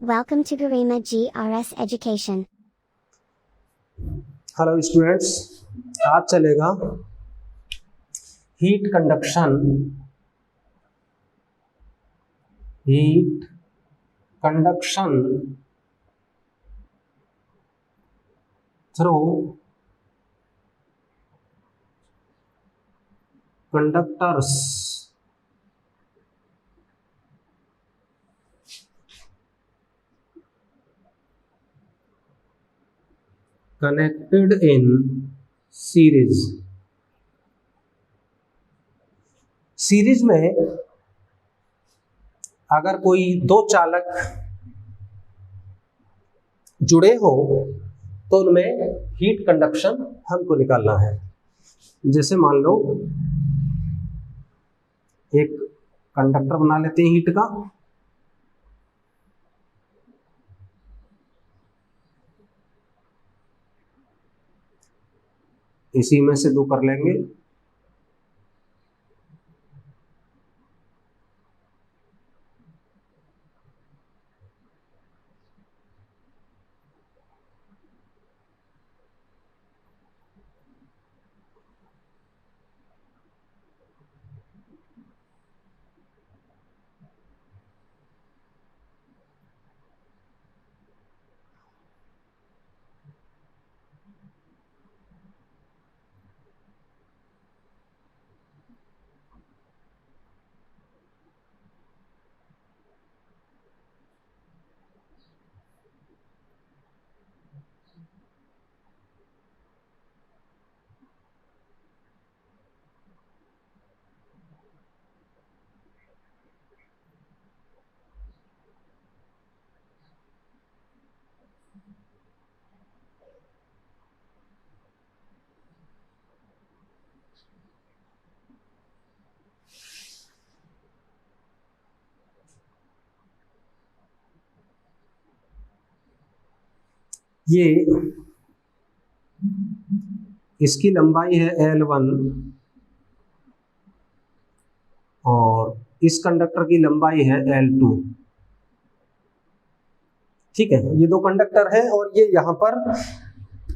Welcome to Garima GRS Education. Hello students, आज चलेगा heat conduction through conductors connected in series में अगर कोई दो चालक जुड़े हो तो उनमें हीट कंडक्शन हमको निकालना है। जैसे मान लो एक कंडक्टर बना लेते हैं हीट का, इसी में से दो कर लेंगे। ये इसकी लंबाई है L1 और इस कंडक्टर की लंबाई है L2। ठीक है, ये दो कंडक्टर है और ये यहाँ पर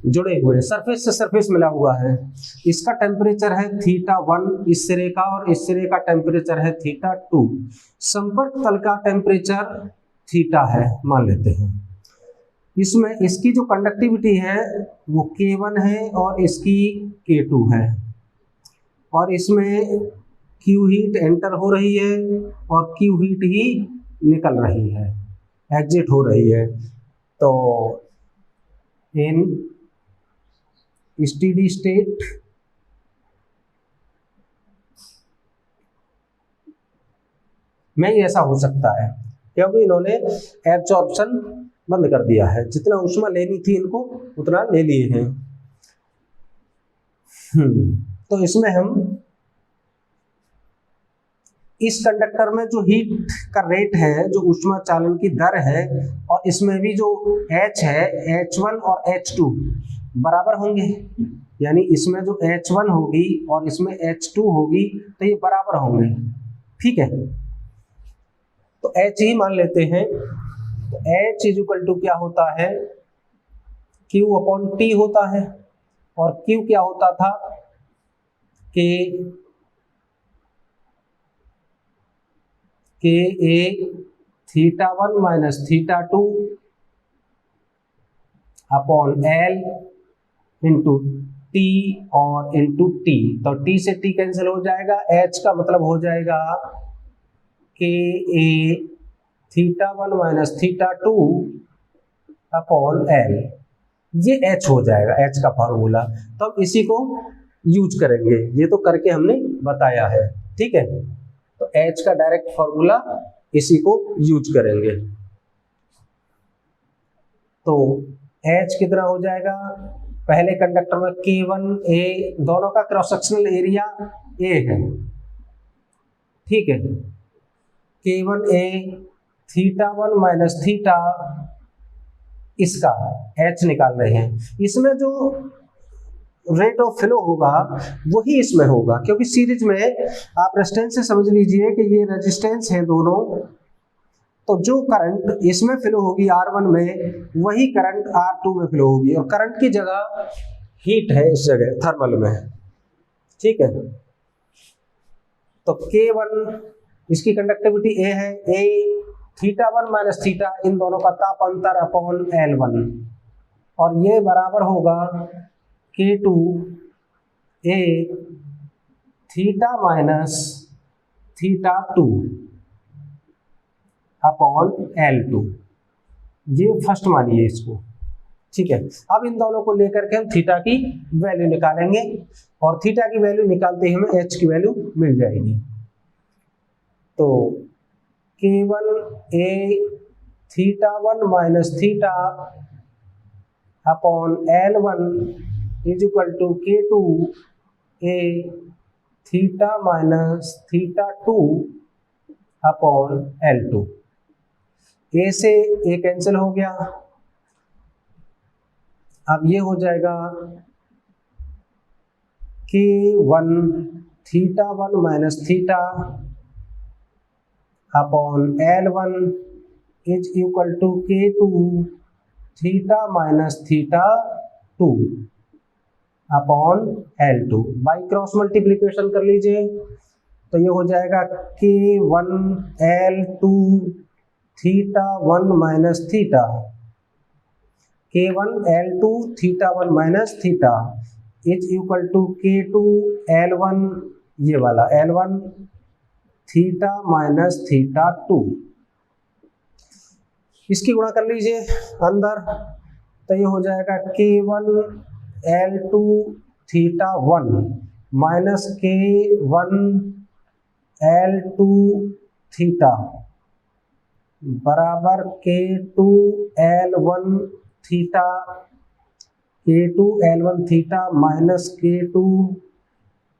जुड़े हुए हैं, सरफेस से सरफेस मिला हुआ है। इसका टेम्परेचर है θ1 इस सिरे का और इस सिरे का टेम्परेचर है θ2। संपर्क तल का टेम्परेचर थीटा है मान लेते हैं। इसमें इसकी जो कंडक्टिविटी है वो K1 है और इसकी K2 है, और इसमें Q हीट एंटर हो रही है और Q हीट ही निकल रही है, एग्जिट हो रही है। तो इन स्टेडी स्टेट में ऐसा हो सकता है क्योंकि इन्होंने एब्जॉर्प्शन बंद कर दिया है, जितना ऊष्मा लेनी थी इनको उतना ले लिए हैं। तो इसमें हम इस कंडक्टर में जो हीट का रेट है, जो ऊष्मा चालन की दर है, और इसमें भी जो H है H1 और H2 बराबर होंगे, यानी इसमें जो H1 होगी और इसमें H2 होगी तो ये बराबर होंगे। ठीक है, तो H ही मान लेते हैं। तो H इक्वल टू क्या होता है, Q अपॉन T होता है, और Q क्या होता था K A θ1 minus θ2 upon L into T और इंटू T। तो T से T कैंसिल हो जाएगा, H का मतलब हो जाएगा K A θ1 minus θ2 upon L। ये H हो जाएगा, H का फार्मूला। तो अब इसी को यूज करेंगे, ये तो करके हमने बताया है। ठीक है, तो H का डायरेक्ट फार्मूला इसी को यूज करेंगे। तो H कितना हो जाएगा, पहले कंडक्टर में K1A, दोनों का क्रॉस सेक्शनल एरिया A है। ठीक है, K1A θ1 माइनस थीटा, इसका H निकाल रहे हैं। इसमें जो रेट ऑफ फ्लो होगा वही इसमें होगा, क्योंकि सीरीज में आप रेजिस्टेंस से समझ लीजिए कि ये रेजिस्टेंस है दोनों, तो जो करंट इसमें फ्लो होगी R1 में वही करंट R2 में फ्लो होगी, और करंट की जगह हीट है इस जगह थर्मल में, ठीक है। तो K1 इसकी कंडक्टिविटी A है, A θ1 माइनस थीटा इन दोनों का ताप अंतर अपॉन L1, और ये बराबर होगा K2 A theta minus θ2 upon L2। ये फर्स्ट मानिए इसको, ठीक है। अब इन दोनों को लेकर के हम थीटा की वैल्यू निकालेंगे, और थीटा की वैल्यू निकालते ही हमें एच की वैल्यू मिल जाएगी। तो K1 A θ1 minus theta upon L1 is equal to K2 A theta minus θ2 upon L2। A से A कैंसिल हो गया, अब ये हो जाएगा K1 θ1 minus theta upon L1 is equal to K2 theta minus θ2 upon L2। By cross multiplication कर लीजिए, तो ये हो जाएगा K1 L2 θ1 minus theta, K1 L2 θ1 minus theta is equal to K2 L1, ये वाला L1 थीटा माइनस θ2। इसकी गुणा कर लीजिए अंदर, तो ये हो जाएगा K1 L2 θ1 minus K1 L2 theta बराबर K2 L1 theta, K2 L1 theta minus K2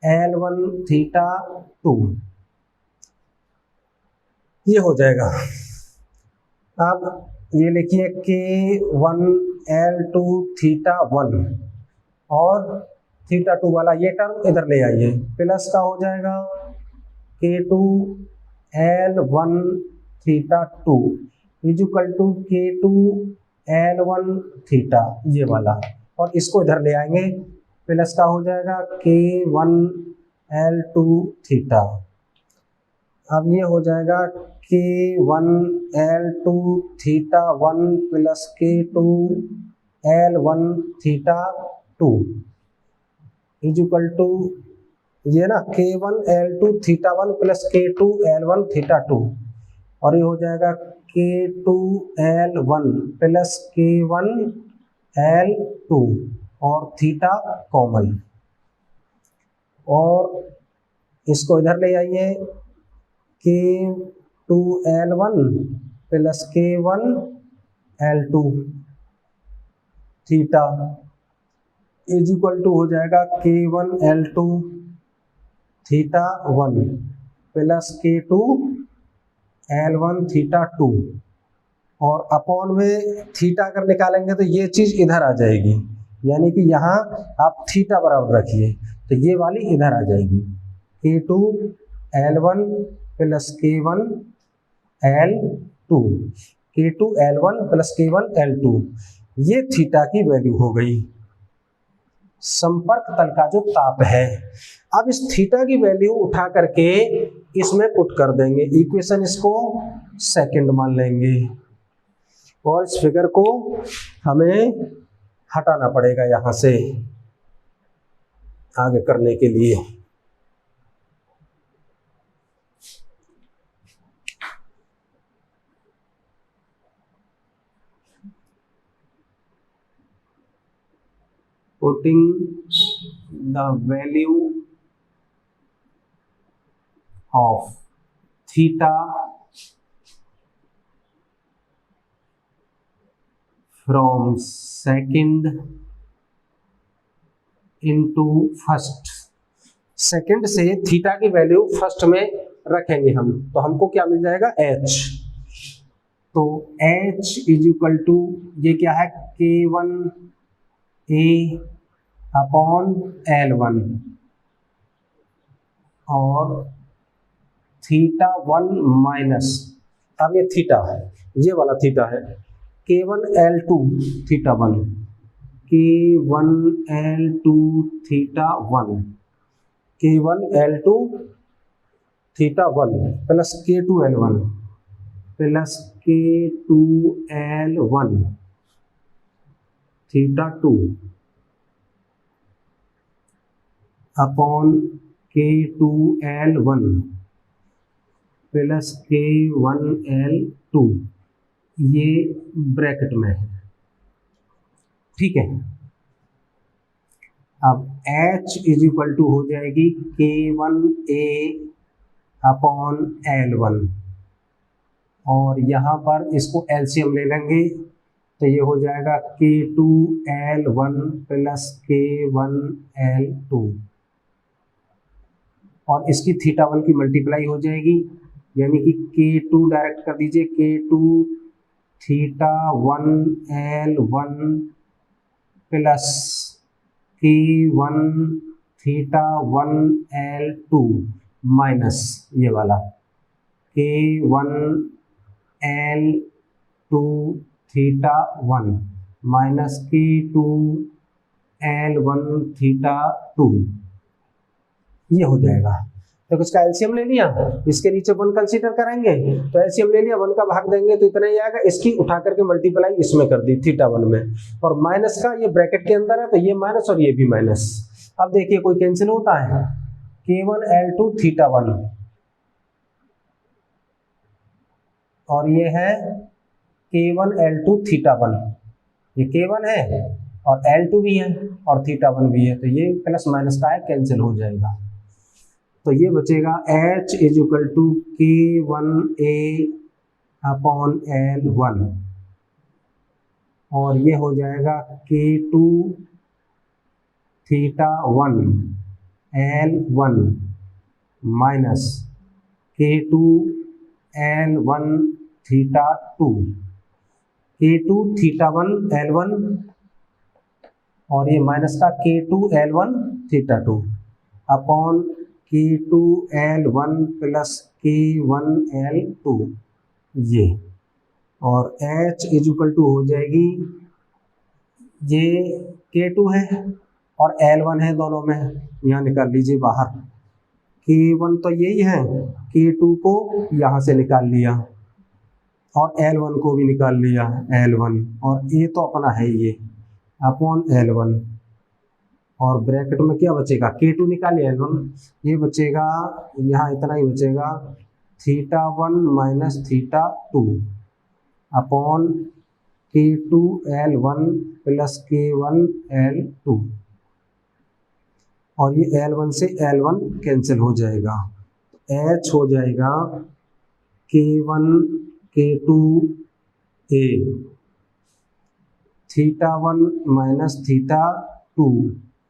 L1 θ2, ये हो जाएगा। अब ये लिखिए K1 L2 θ1 और θ2 वाला ये टर्म इधर ले आइए, प्लस का हो जाएगा K2 L1 θ2 is equal to K2 L1 theta, ये वाला, और इसको इधर ले आएंगे, प्लस का हो जाएगा K1 L2 थीटा। अब ये हो जाएगा K1 L2 θ1 plus K2 L1 θ2 is equal to ये ना K1 L2 θ1 plus K2 L1 θ2, और ये हो जाएगा K2 L1 plus K1 L2 और थीटा कॉमन, और इसको इधर ले आइए K2 L1 plus K1 L2 theta is equal to हो जाएगा K1 L2 theta 1 plus K2 L1 theta 2, और अपॉन में थीटा अगर निकालेंगे तो ये चीज इधर आ जाएगी, यानी कि यहाँ आप थीटा बराबर रखिए तो ये वाली इधर आ जाएगी, K2 L1 plus K1 L2, K2 L1 plus K1 L2, ये थीटा की वैल्यू हो गई, संपर्क तल का जो ताप है। अब इस थीटा की वैल्यू उठा करके इसमें पुट कर देंगे, इक्वेशन इसको सेकंड मान लेंगे, और इस फिगर को हमें हटाना पड़ेगा यहां से आगे करने के लिए। Putting the value of theta from second into first, second से थीटा की वैल्यू फर्स्ट में रखेंगे हम, तो हमको क्या मिल जाएगा h, तो h इज इक्वल टू ये क्या है K1 A अपॉन L1 और θ1 माइनस अब ये थीटा, ये वाला थीटा है K1L2 theta 1, K1L2 theta 1, K1L2 theta 1 plus K2L1 plus K2L1 theta 2 upon K2L1 plus K1L2, ये ब्रैकेट में है, ठीक है। अब H इज इक्वल टू हो जाएगी K1A अपॉन L1, और यहाँ पर इसको एलसीएम ले लेंगे तो ये हो जाएगा K2L1 प्लस K1L2, और इसकी थीटा 1 की मल्टीप्लाई हो जाएगी, यानी कि K2 डायरेक्ट कर दीजिए, K2 theta 1 L1 plus K1 theta 1 L2 minus ये वाला K1 L2 theta 1 minus K2 L1 theta 2, ये हो जाएगा। तो इसका एलसीएम ले लिया, इसके नीचे 1 कंसीडर करेंगे तो एलसीएम ले लिया, 1 का भाग देंगे तो इतना ही आएगा, इसकी उठा करके मल्टीप्लाई इसमें कर दी थीटा 1 में, और माइनस का ये ब्रैकेट के अंदर है तो ये माइनस और ये भी माइनस। अब देखिए कोई कैंसिल होता है, K1L2 थीटा 1 और ये है K1L2 थीटा 1, ये K1 है और L2 भी है और थीटा 1 भी है, तो ये प्लस माइनस का है, कैंसिल हो जाएगा। तो ये बचेगा H is equal to K1A upon L1, और ये हो जाएगा K2 theta 1 L1 minus K2 L1 theta 2, K2 theta 1 L1 और ये माइनस का K2 L1 theta 2 upon K2 L1 plus K1 L2, ये, और H इज इक्वल टू हो जाएगी, ये K2 है और L1 है, दोनों में यहाँ निकाल लीजिए बाहर, K1 तो यही है, K2 को यहाँ से निकाल लिया और L1 को भी निकाल लिया, L1, और ये तो अपना है ये अपॉन L1, और ब्रैकेट में क्या बचेगा, K2 निकालिए L1, ये बचेगा यहाँ इतना ही बचेगा theta 1 minus theta 2 upon K2 L1 plus K1 L2, और ये L1 से L1 कैंसिल हो जाएगा, H हो जाएगा K1 K2A theta 1 minus theta 2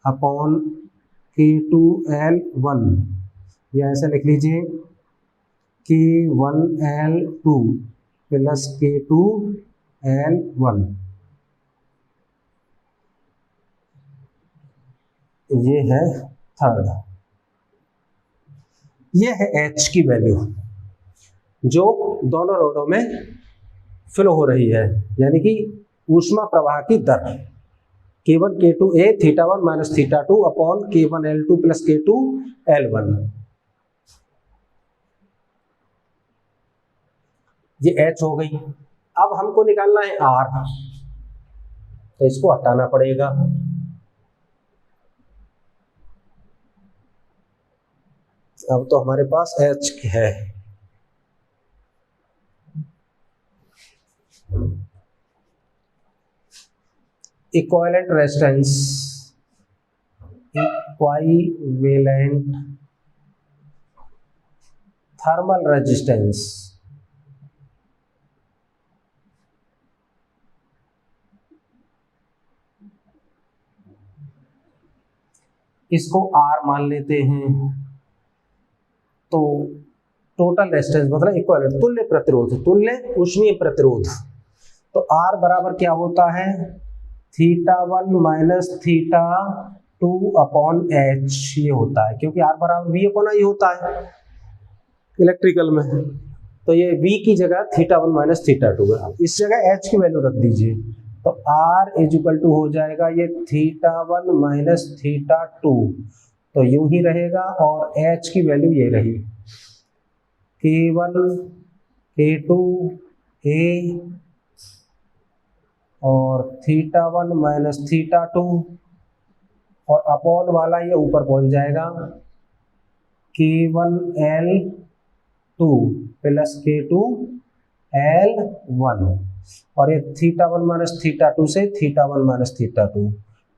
upon K2 L1, या ऐसे लिख लीजिए K1 L2 plus K2 L1, ये है थर्ड। ये है H की वैल्यू जो दोनों रोडों में फ्लो हो रही है, यानी कि ऊष्मा प्रवाह की दर K1 K2A theta 1 minus theta 2 upon K1 L2 plus K2 L1, ये H हो गई। अब हमको निकालना है R, तो इसको हटाना पड़ेगा, अब तो हमारे पास H है, equivalent resistance, equivalent thermal resistance, इसको R मान लेते हैं, तो टोटल रेजिस्टेंस मतलब इक्विवेलेंट तुल्य प्रतिरोध, तुल्य ऊष्मीय प्रतिरोध, तो R बराबर क्या होता है, theta 1 minus theta 2 upon H, ये होता है, क्योंकि R बराबर V अपॉन I होता है इलेक्ट्रिकल में, तो ये v की जगह theta one minus theta to है। इस जगह h की वैल्यू रख दीजिए, तो r इज इक्वल टू हो जाएगा ये theta one minus theta two, तो यूं ही रहेगा। और h की वैल्यू ये रही k1 k2 a और theta one minus theta to, और अपॉन वाला ये ऊपर पहुंच जाएगा k1 l2 plus k2 l1, और ये theta one minus theta two से theta one minus theta two,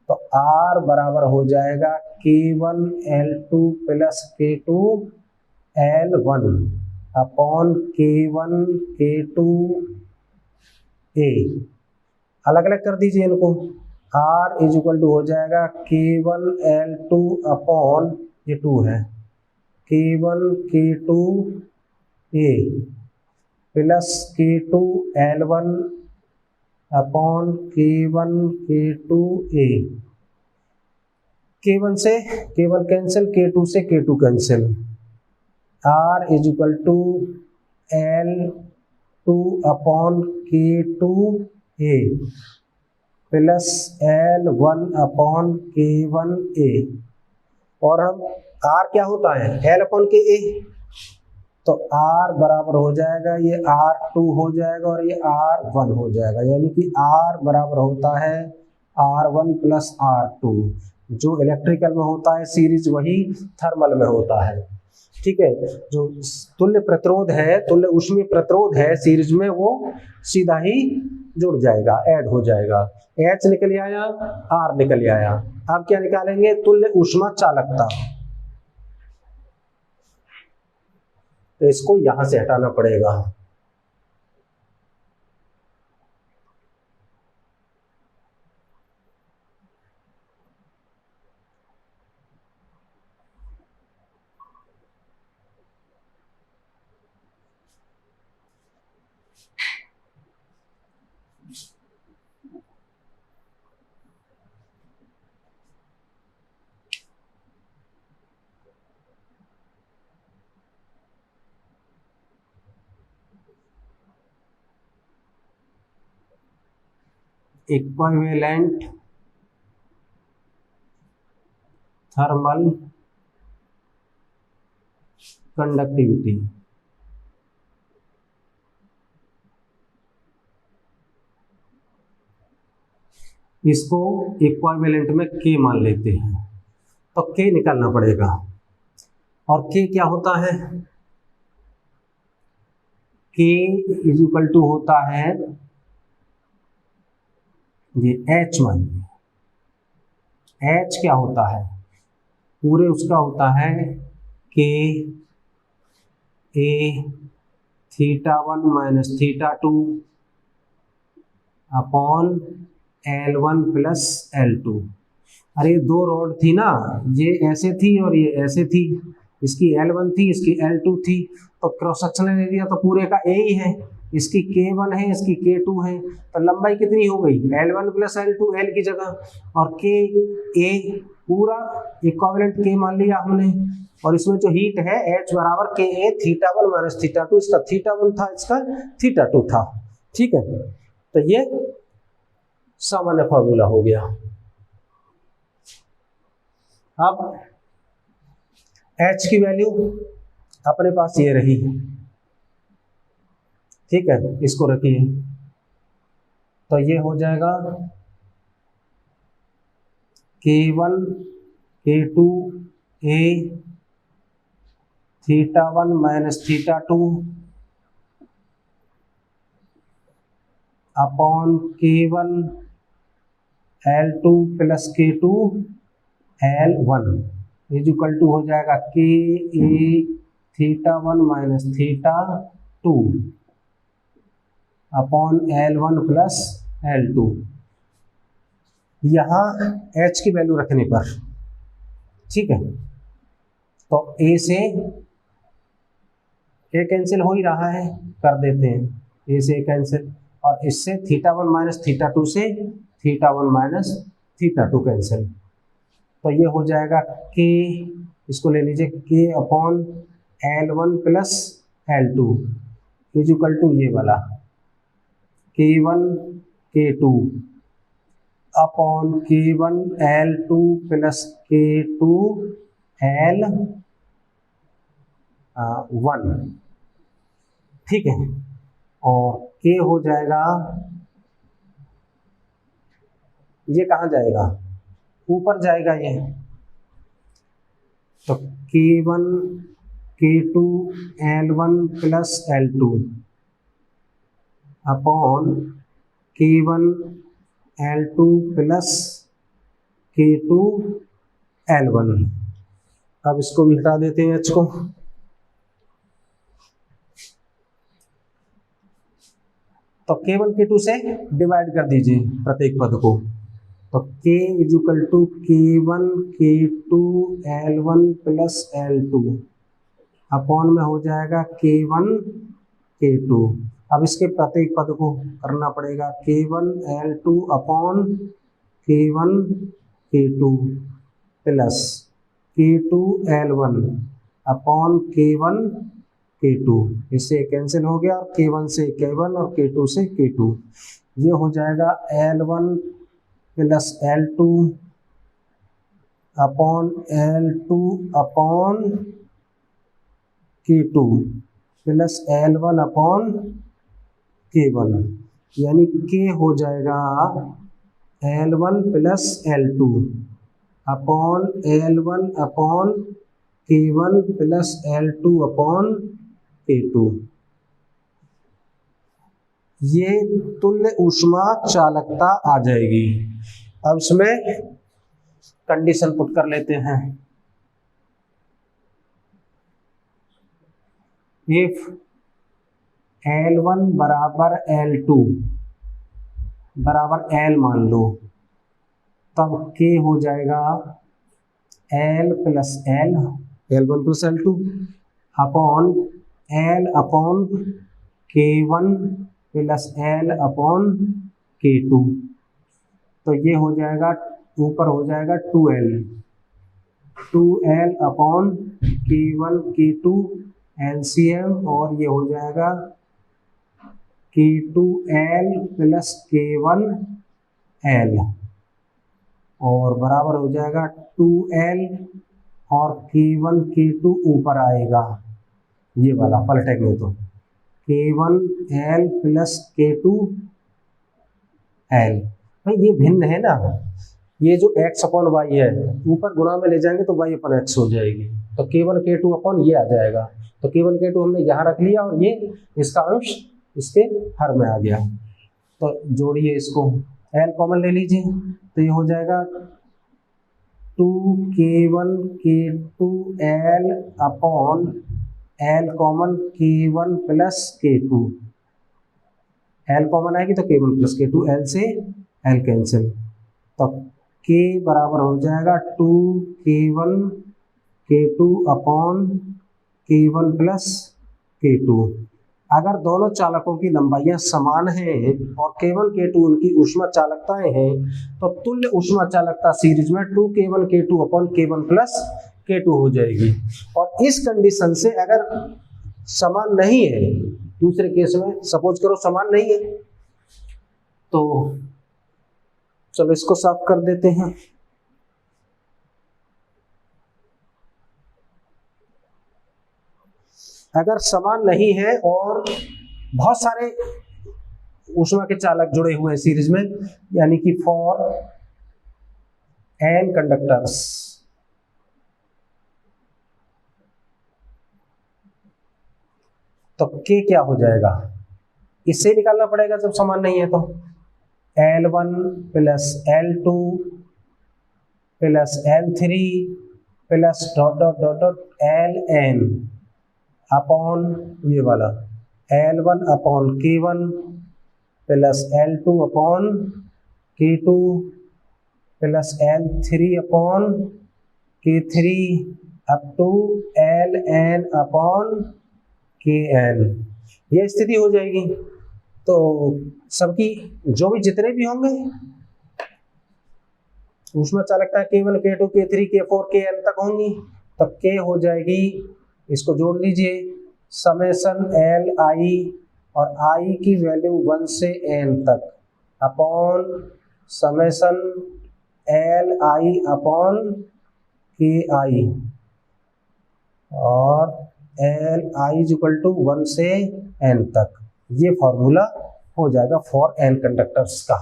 तो r बराबर हो जाएगा k1 l2 plus k2 l1 upon k1 k2 a। अलग अलग कर दीजिए इनको, r इज इक्वल टू हो जाएगा k1 l2 अपॉन ये 2 है k1 k2 a plus k2 l1 upon k1 k2 a। k1 से k1 कैंसिल, k2 से k2 cancel, r is equal to l2 upon k2 a plus l1 upon k1 a। और हम r क्या होता है l upon K a, तो r बराबर हो जाएगा ये r2 हो जाएगा और ये r1 हो जाएगा, यानी कि r बराबर होता है r1 प्लस r2। जो इलेक्ट्रिकल में होता है सीरीज वही थर्मल में होता है, ठीक है। जो तुल्य प्रतिरोध है, तुल्य ऊष्मीय प्रतिरोध है सीरीज में, वो सीधा ही जुड़ जाएगा, ऐड हो जाएगा। H निकल आया, R निकल आया। अब क्या निकालेंगे, तुल्य ऊष्मा चालकता। तो इसको यहां से हटाना पड़ेगा। इक्विवेलेंट थर्मल कंडक्टिविटी, इसको इक्विवेलेंट में K मान लेते हैं, तो K निकालना पड़ेगा। और K क्या होता है, K इज इक्वल टू होता है ये H मानिए, H क्या होता है, पूरे उसका होता है K A theta one minus theta two upon L1 plus L2। अरे दो रॉड थी ना, ये ऐसे थी और ये ऐसे थी, इसकी L1 थी, इसकी L2 थी, तो क्रॉस सेक्शनल एरिया तो पूरे का A ही है, इसकी K1 है, इसकी K2 है, तो लंबाई कितनी हो गई L1 प्लस L2 L की जगह, और K A पूरा इक्विवेलेंट K मान लिया हमने। और इसमें जो हीट है H बराबर K A theta one minus theta to, इसका थीटा वन था, इसका थीटा टू था, ठीक है। तो ये सामान्य फॉर्मूला हो गया। अब H की वैल्यू अपने पास ये रही, ठीक है, इसको रखिए, तो ये हो जाएगा K1 K2 A theta one minus theta two upon K1 L2 plus K2 L1 is equal to हो जाएगा K A theta one minus theta two upon L1 plus L2। यहाँ H की वैल्यू रखने पर, ठीक है, तो A से A कैंसिल हो ही रहा है, कर देते हैं, A से A कैंसिल, और इससे theta one minus theta two से theta one minus theta two cancel, तो ये हो जाएगा K, इसको ले लीजिए K upon L1 plus L2, is equal to ये वाला K1 K2 upon K1 L2 plus K2 L1, ठीक है। और K हो जाएगा, ये कहाँ जाएगा, ऊपर जाएगा ये, तो K1 K2 L1 plus L2 upon K1 L2 plus K2 L1। अब इसको भी हटा देते हैं H को, तो K1 K2 से डिवाइड कर दीजिए प्रत्येक पद को, तो K is equal to K1 K2 L1 plus L2 upon में हो जाएगा K1 K2। अब इसके प्रत्येक पद को करना पड़ेगा, K1 L2 upon K1 K2 plus K2 L1 upon K1 K2, इससे कैंसिल हो गया, K1 से K1 और K2 से K2, ये हो जाएगा L1 plus L2 upon L2 upon K2 plus L1 upon K1, यानी K हो जाएगा L1 plus L2 upon L1 upon K1 plus L2 upon K2। ये तुल्य ऊष्मा चालकता आ जाएगी। अब इसमें कंडीशन पुट कर लेते हैं, इफ L1 बराबर L2 बराबर L मान लो, तब K हो जाएगा L plus L, L1 plus L2 upon L upon K1 plus L upon K2, तो ये हो जाएगा, ऊपर हो जाएगा 2L upon K1 K2 LCM, और ये हो जाएगा K2L प्लस K1L, और बराबर हो जाएगा 2L और K1 K2 ऊपर आएगा, ये वाला पलटेंगे तो K1L प्लस K2L। भाई ये भिन्न है ना, ये जो x अपॉन वाई है ऊपर गुणा में ले जाएंगे तो y अपन x हो जाएगी, तो K1 K2 अपॉन ये आ जाएगा, तो K1 K2 हमने यहाँ रख लिया और ये इसका अंश इसके हर में आ गया, तो जोड़िए इसको, L कॉमन ले लीजिए, तो ये हो जाएगा 2K1 K2L upon L common K1 plus K2, L common आएगी तो K1 प्लस K2, L से L कैंसिल, तो K बराबर हो जाएगा 2K1 K2 upon K1 plus K2। अगर दोनों चालकों की लंबाइयां समान हैं और K1 K2 उनकी ऊष्मा चालकताएं हैं, तो तुल्य ऊष्मा चालकता सीरीज में 2K1 K2 upon K1 plus K2 हो जाएगी। और इस कंडीशन से अगर समान नहीं है, दूसरे केस में सपोज करो समान नहीं है, तो चलो इसको साफ कर देते हैं। अगर समान नहीं है और बहुत सारे ऊष्मा के चालक जुड़े हुए हैं सीरीज में, यानी कि फॉर n कंडक्टर्स, तो K क्या हो जाएगा, इससे निकालना पड़ेगा जब समान नहीं है, तो L1 plus L2 plus L3 plus dot dot dot dot Ln upon ये वाला L1 upon K1 plus L2 upon K2 plus L3 upon K3 up to Ln upon Kn, ये स्थिति हो जाएगी। तो सबकी जो भी जितने भी होंगे ऊष्मा चालकता K1 K2 K3 K4 Kn तक होंगी, तब K हो जाएगी, इसको जोड़ लीजिए, समेशन एल आई और आई की वैल्यू 1 से n तक upon summation L I upon K I और L I is equal to 1 से n तक, ये फॉर्मूला हो जाएगा फॉर n कंडक्टर्स का।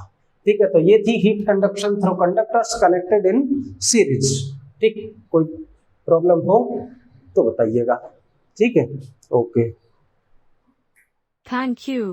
ठीक है, तो ये थी heat conduction through conductors connected in series. ठीक, कोई प्रॉब्लम हो तो बताइएगा। ठीक है, ओके। Thank you.